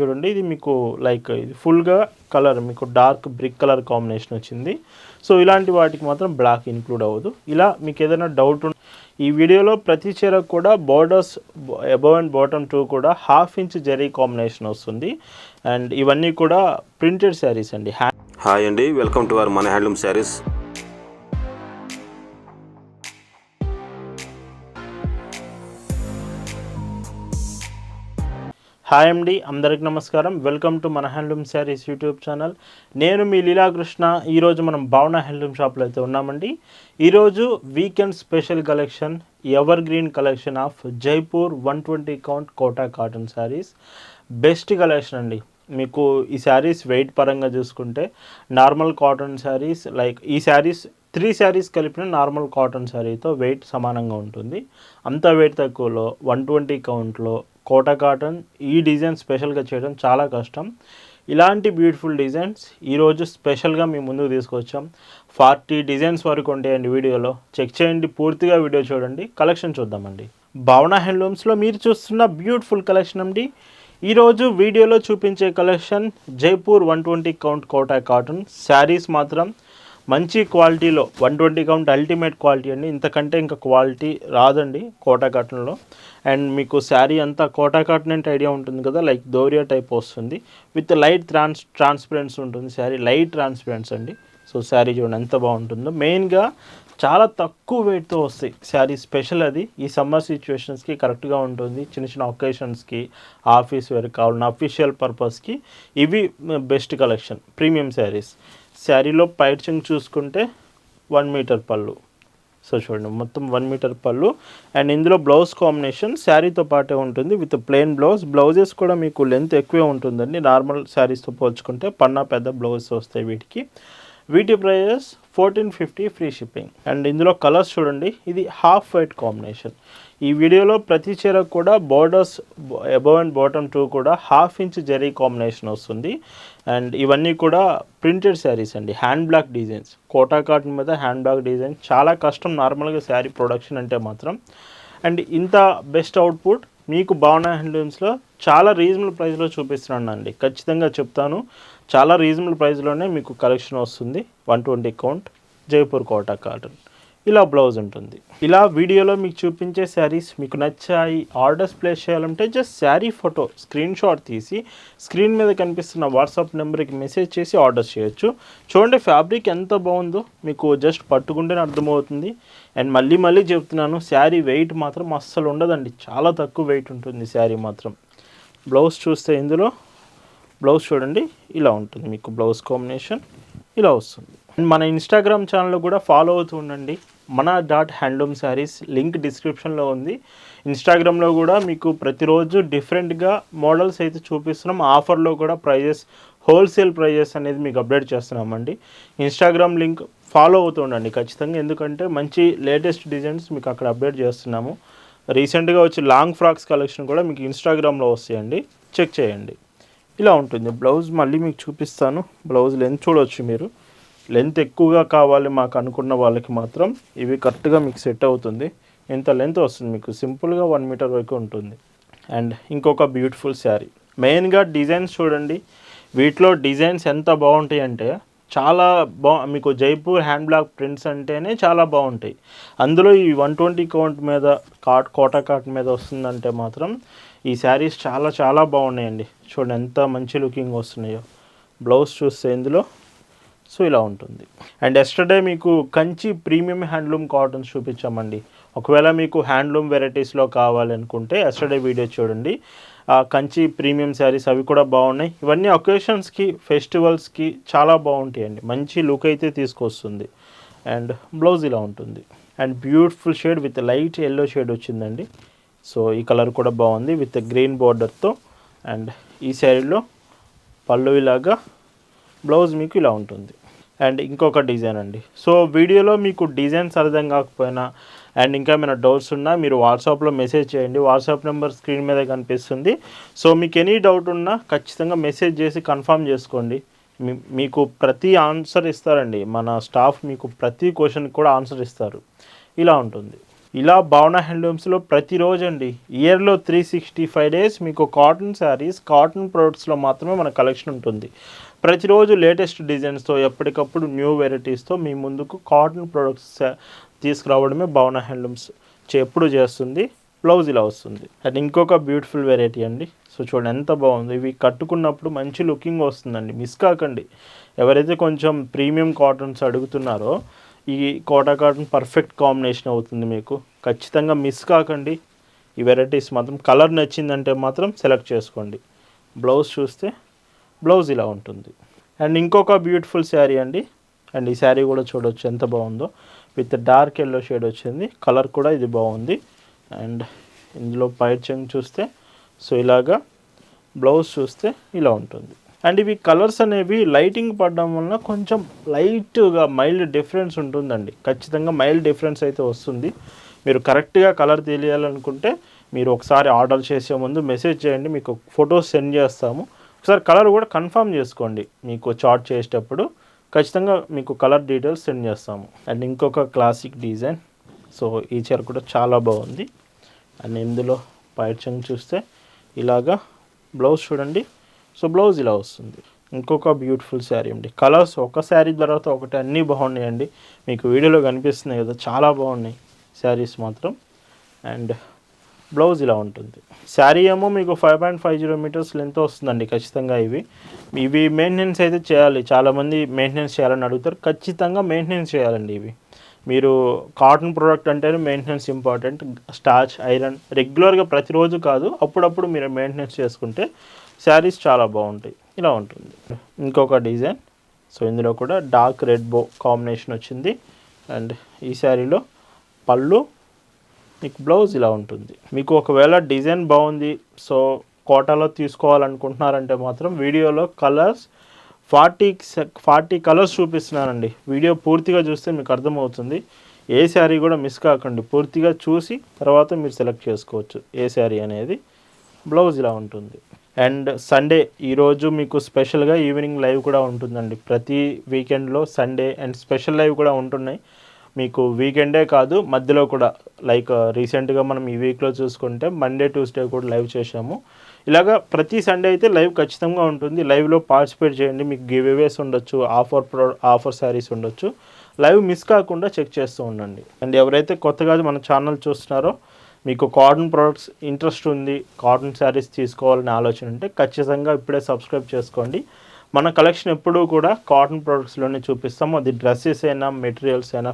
చూడండి ఇది మీకు లైక్ ఇది ఫుల్గా కలర్ మీకు డార్క్ బ్రిక్ కలర్ కాంబినేషన్ వచ్చింది. సో ఇలాంటి వాటికి మాత్రం బ్లాక్ ఇన్క్లూడ్ అవ్వదు. ఇలా మీకు ఏదైనా డౌట్ ఈ వీడియోలో ప్రతి చీరకు కూడా borders above and bottom two కూడా 1/2 ఇంచ్ జరీ కాంబినేషన్ వస్తుంది. అండ్ ఇవన్నీ కూడా ప్రింటెడ్ శారీస్ అండి. హాయ్ అండి, వెల్కమ్ టు అవర్ మన హ్యాండ్లూమ్ శారీస్. హాయ్ అండి, అందరికి నమస్కారం. వెల్కమ్ టు మన హ్యాండ్లూమ్ శారీస్ యూట్యూబ్ ఛానల్. నేను మీ లీలాకృష్ణ. ఈరోజు మనం భావన హ్యాండ్లూమ్ షాప్లో అయితే ఉన్నామండి. ఈరోజు weekend special collection, evergreen collection of Jaipur 120 count Kota cotton saris. Best collection అండి. మీకు ఈ శారీస్ వెయిట్ పరంగా చూసుకుంటే నార్మల్ కాటన్ శారీస్ లైక్ ఈ శారీస్ 3 శారీస్ కలిపిన నార్మల్ కాటన్ శారీతో వెయిట్ సమానంగా ఉంటుంది. అంత వెయిట్ తక్కువలో 120 కౌంట్లో కోటా కాటన్ ఈ డిజైన్ స్పెషల్గా చేయడం చాలా కష్టం. ఇలాంటి బ్యూటిఫుల్ డిజైన్స్ ఈరోజు స్పెషల్గా మీ ముందుకు తీసుకొచ్చాం. 40 డిజైన్స్ వరకు ఉంటాయండి. వీడియోలో చెక్ చేయండి, పూర్తిగా వీడియో చూడండి. కలెక్షన్ చూద్దామండి. భావన హ్యాండ్లూమ్స్లో మీరు చూస్తున్న బ్యూటిఫుల్ కలెక్షన్ అండి. ఈరోజు వీడియోలో చూపించే collection Jaipur 120 count Kota cotton saris. మాత్రం మంచి క్వాలిటీలో 120 కౌంట్ అల్టిమేట్ క్వాలిటీ అండి. ఇంతకంటే ఇంకా క్వాలిటీ రాదండి కోటా కాటన్లో. అండ్ మీకు శారీ అంతా కోటా కాటన్ అంటే ఐడియా ఉంటుంది కదా, లైక్ దోరియా టైప్ వస్తుంది. విత్ లైట్ ట్రాన్స్పరెన్స్ ఉంటుంది శారీ, లైట్ ట్రాన్స్పరెన్స్ అండి. సో శారీ చూడండి ఎంత బాగుంటుందో. మెయిన్గా చాలా తక్కువ వెయిట్తో వస్తాయి శారీ. స్పెషల్ అది ఈ సమ్మర్ సిచ్యువేషన్స్కి కరెక్ట్గా ఉంటుంది. చిన్న చిన్న ఒకేషన్స్కి, ఆఫీస్ వేర్ కావాలన్న అఫీషియల్ పర్పస్కి ఇవి బెస్ట్ కలెక్షన్. ప్రీమియం శారీస్. శారీలో పైచింగ్ చూసుకుంటే 1 మీటర్ పళ్ళు. సో చూడండి మొత్తం 1 మీటర్ పళ్ళు. అండ్ ఇందులో బ్లౌజ్ కాంబినేషన్ శారీతో పాటే ఉంటుంది విత్ ప్లెయిన్ బ్లౌజ్. బ్లౌజెస్ కూడా మీకు లెంత్ ఎక్కువే ఉంటుందండి నార్మల్ శారీస్తో పోల్చుకుంటే. పన్నా పెద్ద బ్లౌజెస్ వస్తాయి వీటికి. వీటి ప్రైజెస్ 1450 ఫ్రీ షిప్పింగ్. అండ్ ఇందులో కలర్స్ చూడండి, ఇది హాఫ్ వైట్ కాంబినేషన్. ఈ వీడియోలో ప్రతి చీరకు కూడా borders above and bottom two కూడా 1/2 ఇంచ్ జరీ కాంబినేషన్ వస్తుంది. అండ్ ఇవన్నీ కూడా ప్రింటెడ్ శారీస్ అండి. Hand block designs, Kota cotton మీద హ్యాండ్ బ్లాక్ డిజైన్ చాలా కష్టం నార్మల్గా శారీ ప్రొడక్షన్ అంటే మాత్రం. అండ్ ఇంత బెస్ట్ అవుట్పుట్ మీకు భావన హ్యాండ్లూమ్స్లో చాలా రీజనబుల్ ప్రైస్లో చూపిస్తున్నాను అండి. ఖచ్చితంగా చెప్తాను, చాలా రీజనబుల్ ప్రైస్లోనే మీకు కలెక్షన్ వస్తుంది. 120 కౌంట్ జైపూర్ కోటా కాటన్. ఇలా బ్లౌజ్ ఉంటుంది. ఇలా వీడియోలో మీకు చూపించే శారీస్ మీకు నచ్చాయి, ఆర్డర్స్ ప్లేస్ చేయాలంటే just sari photo screen shot తీసి స్క్రీన్ మీద కనిపిస్తున్న వాట్సాప్ నెంబర్కి మెసేజ్ చేసి ఆర్డర్ చేయొచ్చు. చూడండి ఫ్యాబ్రిక్ ఎంత బాగుందో, మీకు జస్ట్ పట్టుకుంటేనే అర్థమవుతుంది. అండ్ మళ్ళీ చెప్తున్నాను, శారీ వెయిట్ మాత్రం అస్సలు ఉండదండి. చాలా తక్కువ వెయిట్ ఉంటుంది శారీ మాత్రం. బ్లౌజ్ చూస్తే ఇందులో బ్లౌజ్ చూడండి ఇలా ఉంటుంది. మీకు బ్లౌజ్ కాంబినేషన్ ఇలా వస్తుంది. అండ్ మన ఇన్స్టాగ్రామ్ ఛానల్ కూడా ఫాలో అవుతూ ఉండండి. మన హ్యాండ్లూమ్ శారీస్ లింక్ డిస్క్రిప్షన్లో ఉంది. ఇన్స్టాగ్రామ్లో కూడా మీకు ప్రతిరోజు డిఫరెంట్గా మోడల్స్ అయితే చూపిస్తున్నాం. ఆఫర్లో కూడా ప్రైజెస్, హోల్సేల్ ప్రైజెస్ అనేది మీకు అప్డేట్ చేస్తున్నామండి. ఇన్స్టాగ్రామ్ లింక్ ఫాలో అవుతూ ఉండండి ఖచ్చితంగా, ఎందుకంటే మంచి లేటెస్ట్ డిజైన్స్ మీకు అక్కడ అప్డేట్ చేస్తున్నాము. రీసెంట్గా వచ్చి లాంగ్ ఫ్రాక్స్ కలెక్షన్ కూడా మీకు ఇన్స్టాగ్రామ్లో వస్తాయండి, చెక్ చేయండి. ఇలా ఉంటుంది బ్లౌజ్. మళ్ళీ మీకు చూపిస్తాను. బ్లౌజ్ లెంత్ చూడవచ్చు మీరు. లెంత్ ఎక్కువగా కావాలి మాకు అనుకున్న వాళ్ళకి మాత్రం ఇవి కరెక్ట్గా మీకు సెట్ అవుతుంది. ఇంత లెంత్ వస్తుంది మీకు. సింపుల్గా 1 మీటర్ వరకు ఉంటుంది. అండ్ ఇంకొక బ్యూటిఫుల్ శారీ. మెయిన్గా డిజైన్స్ చూడండి, వీటిలో డిజైన్స్ ఎంత బాగుంటాయి అంటే చాలా మీకు జైపూర్ హ్యాండ్ బ్లాక్ ప్రింట్స్ అంటేనే చాలా బాగుంటాయి. అందులో ఈ 120 కౌంట్ మీద కోటా కాటన్ మీద వస్తుందంటే మాత్రం ఈ శారీస్ చాలా బాగున్నాయండి. చూడండి ఎంత మంచి లుకింగ్ వస్తున్నాయో. బ్లౌజ్ చూస్తే ఇందులో సో ఇలా ఉంటుంది. అండ్ ఎస్టర్డే మీకు కంచి ప్రీమియం హ్యాండ్లూమ్ కాటన్స్ చూపించామండి. ఒకవేళ మీకు హ్యాండ్లూమ్ వెరైటీస్లో కావాలనుకుంటే ఎస్టర్డే వీడియో చూడండి. కంచి ప్రీమియం శారీస్ అవి కూడా బాగున్నాయి. ఇవన్నీ ఒకేషన్స్కి, ఫెస్టివల్స్కి చాలా బాగుంటాయండి. మంచి లుక్ అయితే తీసుకొస్తుంది. అండ్ బ్లౌజ్ ఇలా ఉంటుంది. And beautiful shade with light yellow shade వచ్చిందండి. సో ఈ కలర్ కూడా బాగుంది విత్ గ్రీన్ బార్డర్తో. అండ్ ఈ శారీలో పళ్ళు ఇలాగా, బ్లౌజ్ మీకు ఇలా ఉంటుంది. అండ్ ఇంకొక డిజైన్ అండి. సో వీడియోలో మీకు డిజైన్స్ అర్థం కాకపోయినా అండ్ ఇంకా ఏమైనా డౌట్స్ ఉన్నా మీరు వాట్సాప్లో మెసేజ్ చేయండి. వాట్సాప్ నెంబర్ స్క్రీన్ మీద కనిపిస్తుంది. సో మీకు ఎనీ డౌట్ ఉన్నా ఖచ్చితంగా మెసేజ్ చేసి కన్ఫర్మ్ చేసుకోండి. మీకు ప్రతి ఆన్సర్ ఇస్తారండి మన స్టాఫ్. మీకు ప్రతి క్వశ్చన్కి కూడా ఆన్సర్ ఇస్తారు. ఇలా ఉంటుంది. ఇలా భావన హ్యాండ్లూమ్స్లో ప్రతిరోజు అండి, ఇయర్లో 365 డేస్ మీకు కాటన్ శారీస్, కాటన్ ప్రొడక్ట్స్లో మాత్రమే మన కలెక్షన్ ఉంటుంది. ప్రతిరోజు లేటెస్ట్ డిజైన్స్తో, ఎప్పటికప్పుడు న్యూ వెరైటీస్తో మీ ముందుకు కాటన్ ప్రొడక్ట్స్ తీసుకురావడమే భావన హ్యాండ్లూమ్స్ ఎప్పుడు చేస్తుంది. బ్లౌజ్ ఇలా వస్తుంది. అండ్ ఇంకొక బ్యూటిఫుల్ వెరైటీ అండి. సో చూడండి ఎంత బాగుంది. ఇవి కట్టుకున్నప్పుడు మంచి లుకింగ్ వస్తుందండి, మిస్ కాకండి. ఎవరైతే కొంచెం ప్రీమియం కాటన్స్ అడుగుతున్నారో ఈ కోటా కాటన్ పర్ఫెక్ట్ కాంబినేషన్ అవుతుంది మీకు. ఖచ్చితంగా మిస్ కాకండి. ఈ వెరైటీస్ మాత్రం కలర్ నచ్చిందంటే మాత్రం సెలెక్ట్ చేసుకోండి. బ్లౌజ్ చూస్తే బ్లౌజ్ ఇలా ఉంటుంది. అండ్ ఇంకొక బ్యూటిఫుల్ శారీ అండి. అండ్ ఈ శారీ కూడా చూడవచ్చు ఎంత బాగుందో. విత్ డార్క్ ఎల్లో షేడ్ వచ్చింది. కలర్ కూడా ఇది బాగుంది. అండ్ ఇందులో పైచంగ్ చూస్తే సో ఇలాగా, బ్లౌజ్ చూస్తే ఇలా ఉంటుంది. అండ్ ఇవి కలర్స్ అనేవి లైటింగ్ పడడం వలన కొంచెం లైట్గా మైల్డ్ డిఫరెన్స్ ఉంటుందండి. ఖచ్చితంగా మైల్డ్ డిఫరెన్స్ అయితే వస్తుంది. మీరు కరెక్ట్గా కలర్ తెలియాలనుకుంటే మీరు ఒకసారి ఆర్డర్ చేసే ముందు మెసేజ్ చేయండి, మీకు ఫొటోస్ సెండ్ చేస్తాము. ఒకసారి కలర్ కూడా కన్ఫర్మ్ చేసుకోండి. మీకు చార్ట్ చేసేటప్పుడు ఖచ్చితంగా మీకు కలర్ డీటెయిల్స్ సెండ్ చేస్తాము. అండ్ ఇంకొక క్లాసిక్ డిజైన్. సో ఈ చీర కూడా చాలా బాగుంది. అండ్ ఇందులో పైచంగ్ చూస్తే ఇలాగా, బ్లౌజ్ చూడండి. సో బ్లౌజ్ ఇలా వస్తుంది. ఇంకొక బ్యూటిఫుల్ శారీ అండి. కలర్స్ ఒక శారీ తర్వాత ఒకటి అన్నీ బాగున్నాయండి. మీకు వీడియోలో కనిపిస్తున్నాయి కదా, చాలా బాగున్నాయి శారీస్ మాత్రం. అండ్ బ్లౌజ్ ఇలా ఉంటుంది. శారీ ఏమో మీకు 5.50 మీటర్స్ లెంత్ వస్తుందండి ఖచ్చితంగా. ఇవి మెయింటెనెన్స్ అయితే చేయాలి. చాలామంది మెయింటెనెన్స్ చేయాలని అడుగుతారు. ఖచ్చితంగా మెయింటెనెన్స్ చేయాలండి. ఇవి మీరు కాటన్ ప్రోడక్ట్ అంటేనే మెయింటెనెన్స్ ఇంపార్టెంట్. స్టార్చ్, ఐరన్ రెగ్యులర్గా ప్రతిరోజు కాదు, అప్పుడప్పుడు మీరు మెయింటెనెన్స్ చేసుకుంటే శారీస్ చాలా బాగుంటాయి. ఇలా ఉంటుంది. ఇంకొక డిజైన్. సో ఇందులో కూడా డార్క్ రెడ్ బో కాంబినేషన్ వచ్చింది. అండ్ ఈ శారీలో పళ్ళు, మీకు బ్లౌజ్ ఇలా ఉంటుంది. మీకు ఒకవేళ డిజైన్ బాగుంది, సో కోటాలో తీసుకోవాలనుకుంటున్నారంటే మాత్రం వీడియోలో కలర్స్ 40 కలర్స్ చూపిస్తున్నానండి. వీడియో పూర్తిగా చూస్తే మీకు అర్థమవుతుంది. ఏ శారీ కూడా మిస్ కాకండి. పూర్తిగా చూసి తర్వాత మీరు సెలెక్ట్ చేసుకోవచ్చు ఏ శారీ అనేది. బ్లౌజ్ ఇలా ఉంటుంది. అండ్ సండే ఈరోజు మీకు స్పెషల్గా ఈవినింగ్ లైవ్ కూడా ఉంటుందండి. ప్రతి వీకెండ్లో సండే అండ్ స్పెషల్ లైవ్ కూడా ఉంటున్నాయి. మీకు వీకెండే కాదు, మధ్యలో కూడా లైక్ రీసెంట్గా మనం ఈ వీక్లో చూసుకుంటే మండే, ట్యూస్డే కూడా లైవ్ చేసాము. ఇలాగా ప్రతి సండే అయితే లైవ్ ఖచ్చితంగా ఉంటుంది. లైవ్లో పార్టిసిపేట్ చేయండి. మీకు గివ్ అవేస్ ఉండొచ్చు, ఆఫర్ శారీస్ ఉండొచ్చు. లైవ్ మిస్ కాకుండా చెక్ చేస్తూ ఉండండి. అండ్ ఎవరైతే కొత్తగా మన ఛానల్ చూస్తున్నారో, మీకు కాటన్ ప్రోడక్ట్స్ ఇంట్రెస్ట్ ఉంది, కాటన్ శారీస్ తీసుకోవాలని ఆలోచన ఉంటే ఖచ్చితంగా ఇప్పుడే సబ్స్క్రైబ్ చేసుకోండి. మన కలెక్షన్ ఎప్పుడూ కూడా కాటన్ ప్రోడక్ట్స్లోనే చూపిస్తాము. అది డ్రెస్సెస్ అయినా, మెటీరియల్స్ అయినా,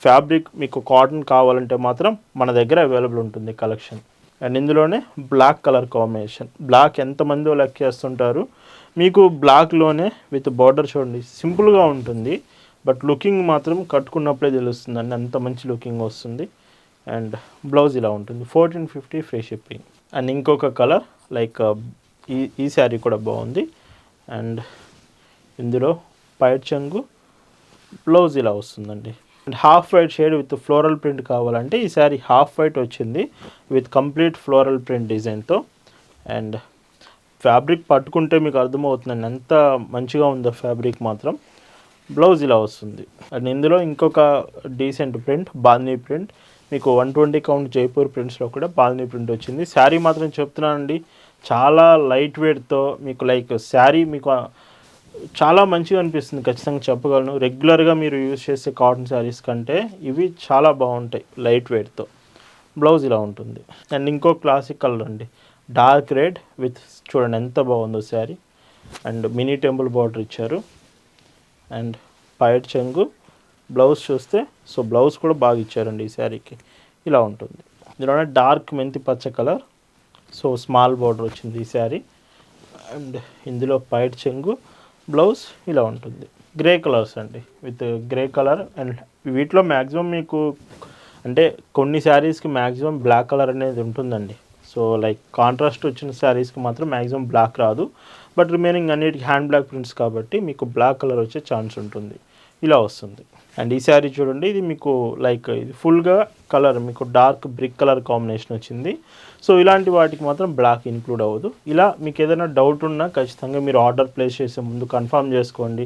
ఫ్యాబ్రిక్ మీకు కాటన్ కావాలంటే మాత్రం మన దగ్గర అవైలబుల్ ఉంటుంది కలెక్షన్. అండ్ ఇందులోనే బ్లాక్ కలర్ కాంబినేషన్. బ్లాక్ ఎంతమంది లెక్కేస్తుంటారు. మీకు బ్లాక్లోనే విత్ బార్డర్ చూడండి, సింపుల్గా ఉంటుంది. బట్ లుకింగ్ మాత్రం కట్టుకున్నప్పుడే తెలుస్తుంది అండి, అంత మంచి లుకింగ్ వస్తుంది. అండ్ బ్లౌజ్ ఇలా ఉంటుంది. 1450 ఫ్రీ షిప్పింగ్. అండ్ ఇంకొక కలర్ లైక్ ఈ శారీ కూడా బాగుంది. అండ్ ఇందులో పైచంగు, బ్లౌజ్ ఇలా వస్తుందండి. And half white shade with floral print కావాలంటే ఈ శారీ హాఫ్ వైట్ వచ్చింది విత్ కంప్లీట్ ఫ్లోరల్ ప్రింట్ డిజైన్తో. అండ్ ఫ్యాబ్రిక్ పట్టుకుంటే మీకు అర్థమవుతుందండి ఎంత మంచిగా ఉందో ఫ్యాబ్రిక్ మాత్రం. బ్లౌజ్ ఇలా వస్తుంది. అండ్ ఇందులో ఇంకొక డీసెంట్ ప్రింట్, బాల్నీ ప్రింట్. మీకు 120 కౌంట్ జైపూర్ ప్రింట్స్లో కూడా బాల్నీ ప్రింట్ వచ్చింది. శారీ మాత్రం చెప్తున్నానండి, చాలా లైట్ వెయిట్తో మీకు లైక్ శారీ మీకు చాలా మంచిగా అనిపిస్తుంది, ఖచ్చితంగా చెప్పగలను. రెగ్యులర్గా మీరు యూజ్ చేసే కాటన్ శారీస్ కంటే ఇవి చాలా బాగుంటాయి లైట్ వెయిట్తో. బ్లౌజ్ ఇలా ఉంటుంది. అండ్ ఇంకో క్లాసిక్ కలర్ అండి, డార్క్ రెడ్ విత్ చూడండి ఎంత బాగుందో sari. And mini temple border ఇచ్చారు. అండ్ పైట్ చెంగు, బ్లౌజ్ చూస్తే సో బ్లౌజ్ కూడా బాగా ఇచ్చారండి ఈ శారీకి. ఇలా ఉంటుంది. ఇందులోనే డార్క్ మెంతి పచ్చ కలర్, సో స్మాల్ బార్డర్ వచ్చింది ఈ శారీ. అండ్ ఇందులో పైట్ చెంగు, బ్లౌజ్ ఇలా ఉంటుంది. గ్రే కలర్స్ అండి, విత్ గ్రే కలర్. అండ్ వీటిలో మ్యాక్సిమం మీకు అంటే కొన్ని శారీస్కి మ్యాక్సిమం బ్లాక్ కలర్ అనేది ఉంటుందండి. సో లైక్ కాంట్రాస్ట్ వచ్చిన శారీస్కి మాత్రం మ్యాక్సిమం బ్లాక్ రాదు. బట్ రిమైనింగ్ అన్నిటికీ హ్యాండ్ బ్లాక్ ప్రింట్స్ కాబట్టి మీకు బ్లాక్ కలర్ వచ్చే ఛాన్స్ ఉంటుంది. ఇలా వస్తుంది. అండ్ ఈ శారీ చూడండి, ఇది మీకు లైక్ ఇది ఫుల్గా కలర్ మీకు డార్క్ బ్రిక్ కలర్ కాంబినేషన్ వచ్చింది. సో ఇలాంటి వాటికి మాత్రం బ్లాక్ ఇంక్లూడ్ అవ్వదు. ఇలా మీకు ఏదైనా డౌట్ ఉన్నా ఖచ్చితంగా మీరు ఆర్డర్ ప్లేస్ చేసే ముందు కన్ఫర్మ్ చేసుకోండి.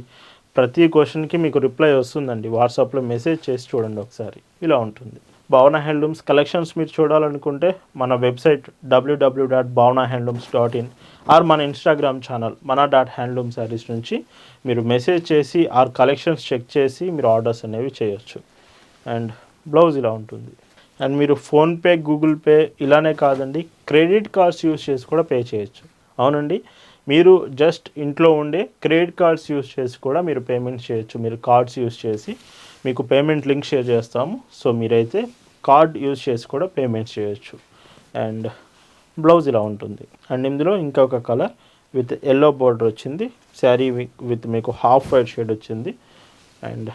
ప్రతి క్వశ్చన్కి మీకు రిప్లై వస్తుందండి. వాట్సాప్లో మెసేజ్ చేసి చూడండి ఒకసారి. ఇలా ఉంటుంది. భావన హ్యాండ్లూమ్స్ కలెక్షన్స్ మీరు చూడాలనుకుంటే మన వెబ్సైట్ www.bhavnahandlooms.in ఆర్ మన ఇన్స్టాగ్రామ్ ఛానల్ మన.హ్యాండ్లూమ్ శారీస్ నుంచి మీరు మెసేజ్ చేసి ఆర్ కలెక్షన్స్ చెక్ చేసి మీరు ఆర్డర్స్ అనేవి చేయొచ్చు. అండ్ బ్లౌజ్ ఇలా ఉంటుంది. అండ్ మీరు ఫోన్పే, గూగుల్ పే ఇలానే కాదండి, క్రెడిట్ కార్డ్స్ యూస్ చేసి కూడా పే చేయొచ్చు. అవునండి, మీరు జస్ట్ ఇంట్లో ఉండే క్రెడిట్ కార్డ్స్ యూస్ చేసి కూడా మీరు పేమెంట్ చేయొచ్చు. మీరు కార్డ్స్ యూస్ చేసి మీకు పేమెంట్ లింక్ షేర్ చేస్తాము. సో మీరైతే కార్డ్ యూస్ చేసి కూడా పేమెంట్ చేయొచ్చు. అండ్ బ్లౌజ్ ఇలా ఉంటుంది. అండ్ ఇందులో ఇంకొక కలర్ విత్ ఎల్లో బోర్డర్ వచ్చింది. శారీ విత్ మీకు హాఫ్ వైట్ షేడ్ వచ్చింది. అండ్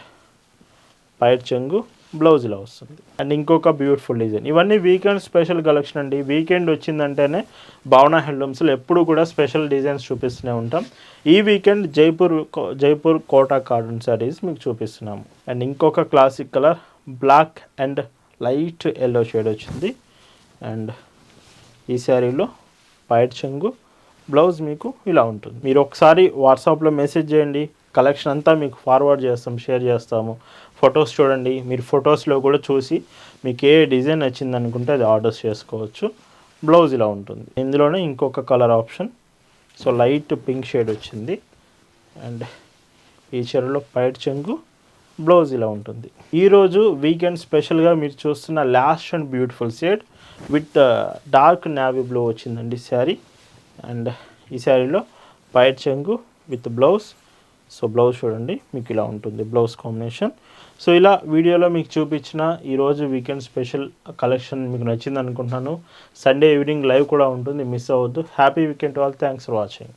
పైట్ చెంగు, బ్లౌజ్ ఇలా వస్తుంది. అండ్ ఇంకొక బ్యూటిఫుల్ డిజైన్. ఇవన్నీ వీకెండ్ స్పెషల్ కలెక్షన్ అండి. వీకెండ్ వచ్చిందంటేనే భావన హ్యాండ్లూమ్స్లో ఎప్పుడు కూడా స్పెషల్ డిజైన్స్ చూపిస్తూనే ఉంటాం. ఈ వీకెండ్ జైపూర్ కోటా కాటన్ శారీస్ మీకు చూపిస్తున్నాము. అండ్ ఇంకొక classic colour black and light yellow shade వచ్చింది. అండ్ ఈ శారీలో పైట్ చెంగు, బ్లౌజ్ మీకు ఇలా ఉంటుంది. మీరు ఒకసారి వాట్సాప్లో మెసేజ్ చేయండి, కలెక్షన్ అంతా మీకు ఫార్వర్డ్ చేస్తాం, షేర్ చేస్తాము. ఫొటోస్ చూడండి, మీరు ఫొటోస్లో కూడా చూసి మీకు ఏ డిజైన్ నచ్చింది అనుకుంటే అది ఆర్డర్స్ చేసుకోవచ్చు. బ్లౌజ్ ఇలా ఉంటుంది. ఇందులోనే ఇంకొక colour option, so light pink shade వచ్చింది. అండ్ ఈ చీరలో పైట్ చెంగు, బ్లౌజ్ ఇలా ఉంటుంది. ఈరోజు వీకెండ్ స్పెషల్గా మీరు చూస్తున్న last and beautiful shade with dark navy blue వచ్చిందండి శారీ. అండ్ ఈ శారీలో పైట్ చెంగు విత్ బ్లౌజ్. సో బ్లౌజ్ చూడండి మీకు ఇలా ఉంటుంది, బ్లౌజ్ కాంబినేషన్. సో ఇలా వీడియోలో మీకు చూపించిన ఈరోజు వీకెండ్ స్పెషల్ కలెక్షన్ మీకు నచ్చింది అనుకుంటున్నాను. సండే ఈవినింగ్ లైవ్ కూడా ఉంటుంది, మిస్ అవ్వద్దు. Happy weekend all. Thanks for watching.